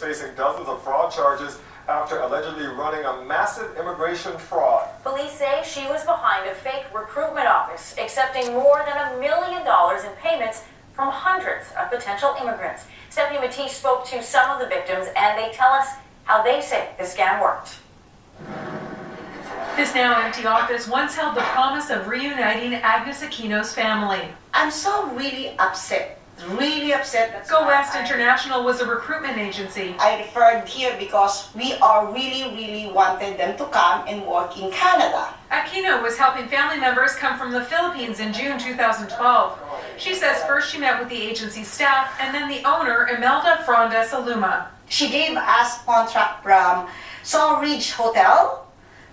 facing dozens of fraud charges after allegedly running a massive immigration fraud. Police say she was behind a fake recruitment office, accepting more than $1 million in payments from hundreds of potential immigrants. Stephanie Matisse spoke to some of the victims, and they tell us how they say the scam worked. This now empty office once held the promise of reuniting Agnes Aquino's family. I'm so really upset. That's Go.West International was a recruitment agency. I referred here because we are really wanted them to come and work in Canada. Aquino was helping family members come from the Philippines in June 2012. She says first she met with the agency staff and then the owner, Imelda Fronda Saluma. She gave us contract from Song Ridge Hotel,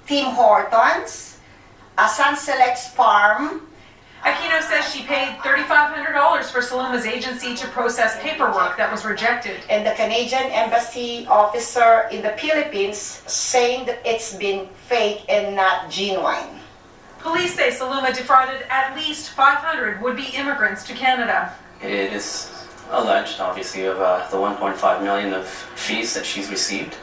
Tim Hortons, a Sun Selects Farm. Aquino says she paid $3,500 for Saluma's agency to process paperwork that was rejected. And the Canadian embassy officer in the Philippines saying that it's been fake and not genuine. Police say Saluma defrauded at least 500 would-be immigrants to Canada. It is alleged, obviously, of the $1.5 million of fees that she's received.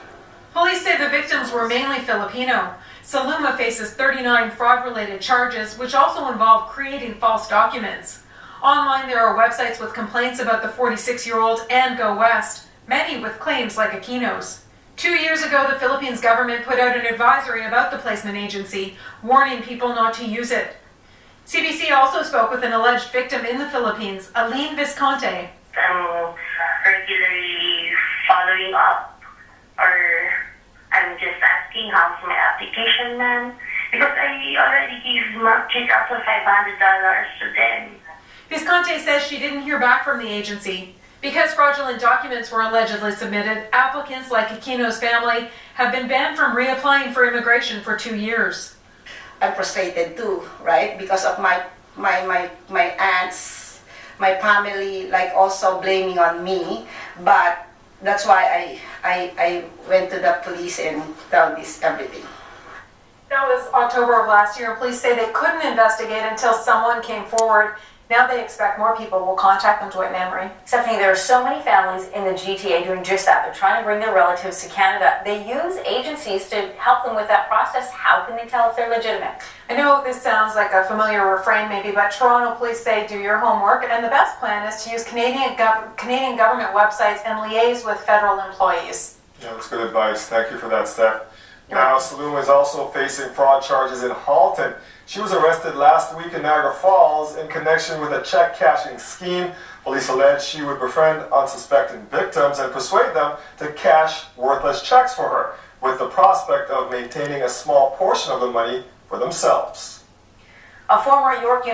Police say the victims were mainly Filipino. Saluma faces 39 fraud-related charges, which also involve creating false documents. Online, there are websites with complaints about the 46-year-old and Go.West, many with claims like Aquino's. 2 years ago, the Philippines government put out an advisory about the placement agency, warning people not to use it. CBC also spoke with an alleged victim in the Philippines, Aline Visconti. I'm regularly following up, or I'm just asking how's my application, ma'am, because I already gave $3,500 to them. Visconti says she didn't hear back from the agency. Because fraudulent documents were allegedly submitted, applicants like Aquino's family have been banned from reapplying for immigration for 2 years. I'm frustrated too, right? Because of my aunts, my family, like also blaming on me. But that's why I went to the police and told this everything. That was October of last year. Police say they couldn't investigate until someone came forward. Now they expect more people will contact them, Dwight and Emery. Stephanie, there are so many families in the GTA doing just that. They're trying to bring their relatives to Canada. They use agencies to help them with that process. How can they tell if they're legitimate? I know this sounds like a familiar refrain maybe, but Toronto police say do your homework, and the best plan is to use Canadian government websites and liaise with federal employees. Yeah, that's good advice. Thank you for that, Steph. Now, Saluma is also facing fraud charges in Halton. She was arrested last week in Niagara Falls in connection with a check cashing scheme. Police allege she would befriend unsuspecting victims and persuade them to cash worthless checks for her, with the prospect of maintaining a small portion of the money for themselves. A former York